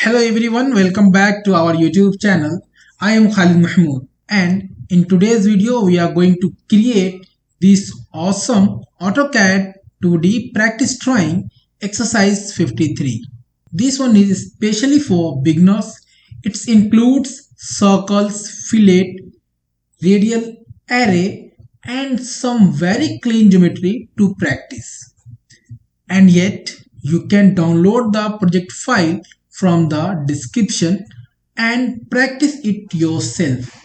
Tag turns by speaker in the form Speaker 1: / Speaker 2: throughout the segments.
Speaker 1: Hello everyone, welcome back to our YouTube channel. I am KHALID Mahmud, and in today's video we are going to create this awesome AutoCAD 2D practice drawing exercise 53. This one is especially for beginners. It includes circles, fillet, radial array and some very clean geometry to practice. And yet you can download the project file from the description and practice it yourself.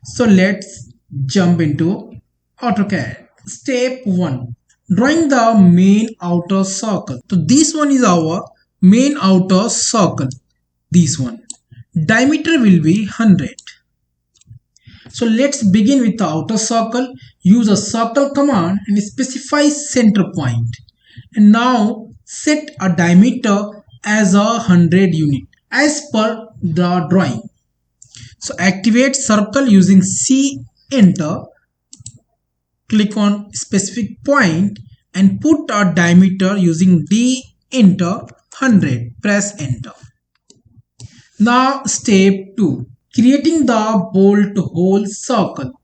Speaker 1: So let's jump into AutoCAD. Step 1. Drawing the main outer circle. So this one is our main outer circle. This one. Diameter will be 100. So let's begin with the outer circle. Use a circle command and specify center point. And now set a diameter as 100 unit as per the drawing. So activate circle using C, enter, click on specific point and put a diameter using D, enter, 100, press enter. Now step 2, creating the bolt hole circle.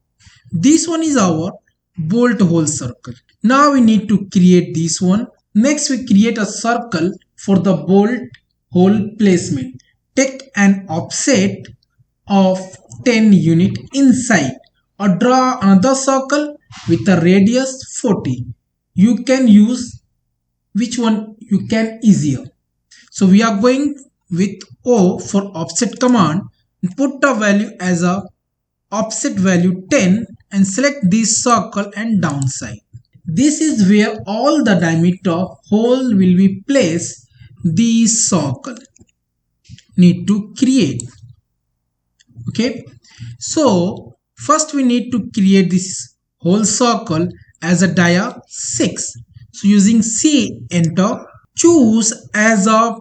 Speaker 1: This one is our bolt hole circle. Now we need to create this one. Next we create a circle for the bolt hole placement. Take an offset of 10 unit inside or draw another circle with a radius 40. You can use which one you can easier. So we are going with O for offset command and put a value as a offset value 10 and select this circle and downside. This is where all the diameter hole will be placed. This circle need to create. Okay, so first we need to create this whole circle as a dia 6. So using C, enter, choose as a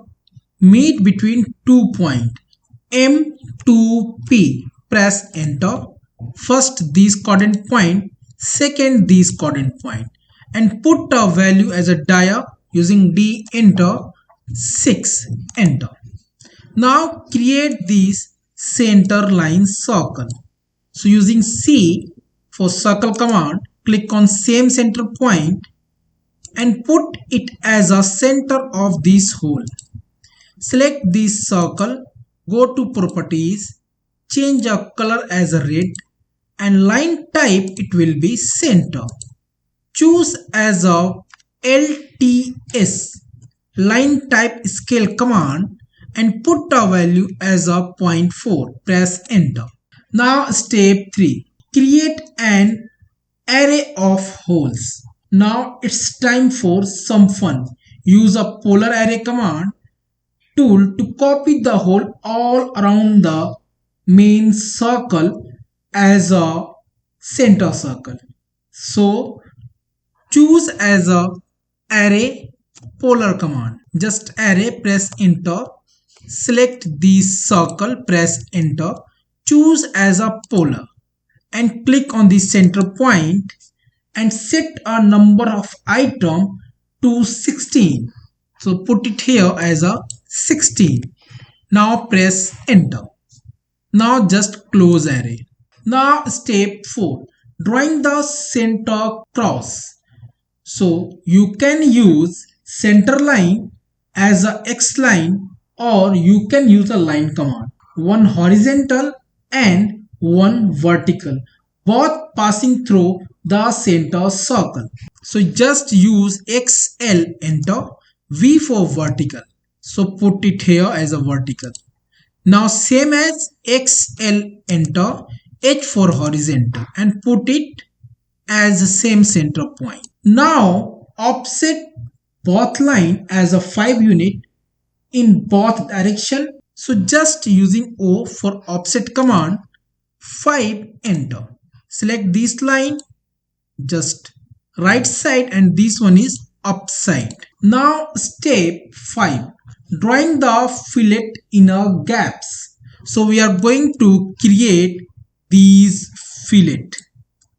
Speaker 1: meet between 2 point M to P, press enter. First this coordinate point, second this coordinate point and put a value as a dia using D, enter, 6, enter. Now create this center line circle. So using C for circle command, click on same center point and put it as a center of this hole. Select this circle, go to properties, change a color as a red and line type it will be center. Choose as a LTS, line type scale command and put a value as a 0.4. Press enter. Now step 3. Create an array of holes. Now it's time for some fun. Use a polar array command tool to copy the hole all around the main circle as a center circle. So choose as a array polar command. Just array, press enter. Select this circle, press enter. Choose as a polar and click on the center point and set a number of item to 16. So put it here as a 16. Now press enter. Now just close array. Now step 4. Drawing the center cross. So you can use center line as a X line or you can use a line command. One horizontal and one vertical, both passing through the center circle. So just use XL, enter, V for vertical. So put it here as a vertical. Now same as XL, enter, H for horizontal and put it as the same center point. Now offset both line as a 5 unit in both direction. So just using O for offset command, 5, enter. Select this line, just right side and this one is upside. Now step 5. Drawing the fillet inner gaps. So we are going to create these fillet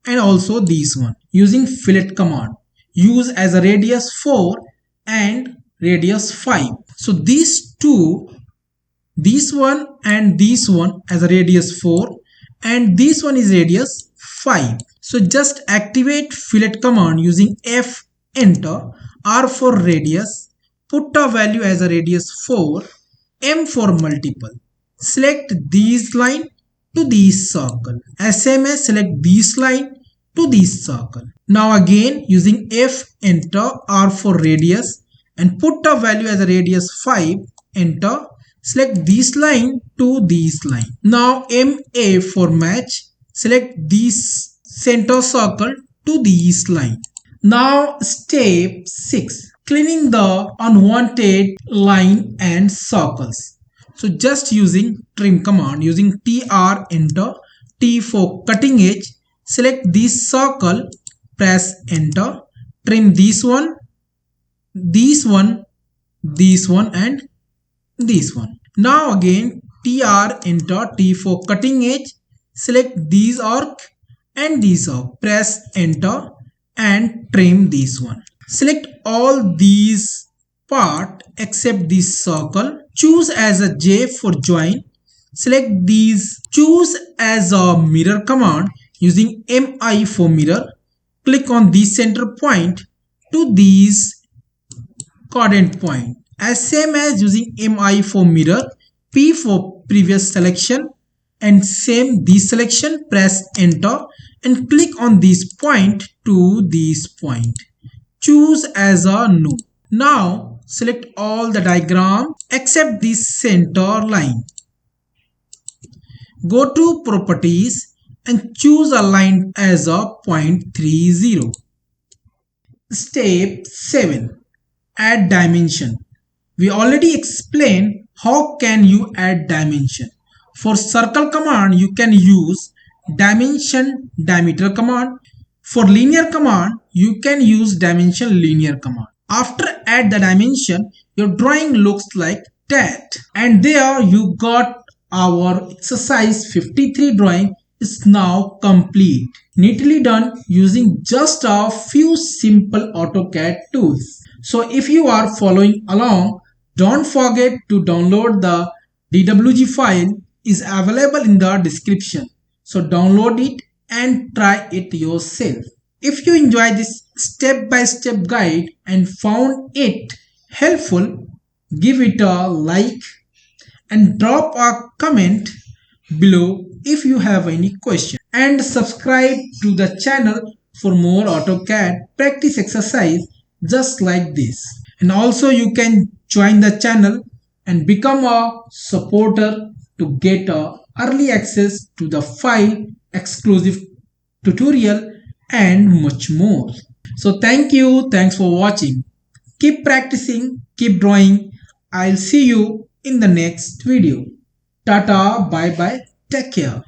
Speaker 1: and also this one using fillet command. Use as a radius 4 and radius 5. So these two this one and this one as a radius 4 and this one is radius 5. So just activate fillet command using F, enter, R for radius, put a value as a radius 4, M for multiple. Select this line to this circle. Same as select this line to this circle. Now again using F, enter, R for radius and put a value as a radius 5, enter, select this line to this line. Now MA for match, select this center circle to this line. Now step 6, cleaning the unwanted line and circles. So just using trim command, using TR, enter, T for cutting edge, select this circle, press enter, trim this one, this one, this one and this one. Now again TR, enter, T for cutting edge, select these arc and these arc, press enter and trim this one. Select all these part except this circle, choose as a J for join, select these, choose as a mirror command using MI for mirror, click on the center point to these coordinate point. As same as using MI for mirror, P for previous selection and same this selection, press enter and click on this point to this point. Choose as a no. Now select all the diagram except this center line. Go to properties and choose a line as a 0.30. Step 7. Add dimension. We already explained how can you add dimension. For circle command you can use dimension diameter command. For linear command you can use dimension linear command. After add the dimension, your drawing looks like that. And there you got our exercise 53 drawing is now complete. Neatly done using just a few simple AutoCAD tools. So if you are following along, don't forget to download the DWG file is available in the description. So download it and try it yourself. If you enjoy this step-by-step guide and found it helpful, give it a like and drop a comment below if you have any question. And subscribe to the channel for more AutoCAD practice exercise just like this. And also you can join the channel and become a supporter to get early access to the file, exclusive tutorial and much more. So thank you. Thanks for watching. Keep practicing, keep drawing. I'll see you in the next video. Tata, bye bye, take care.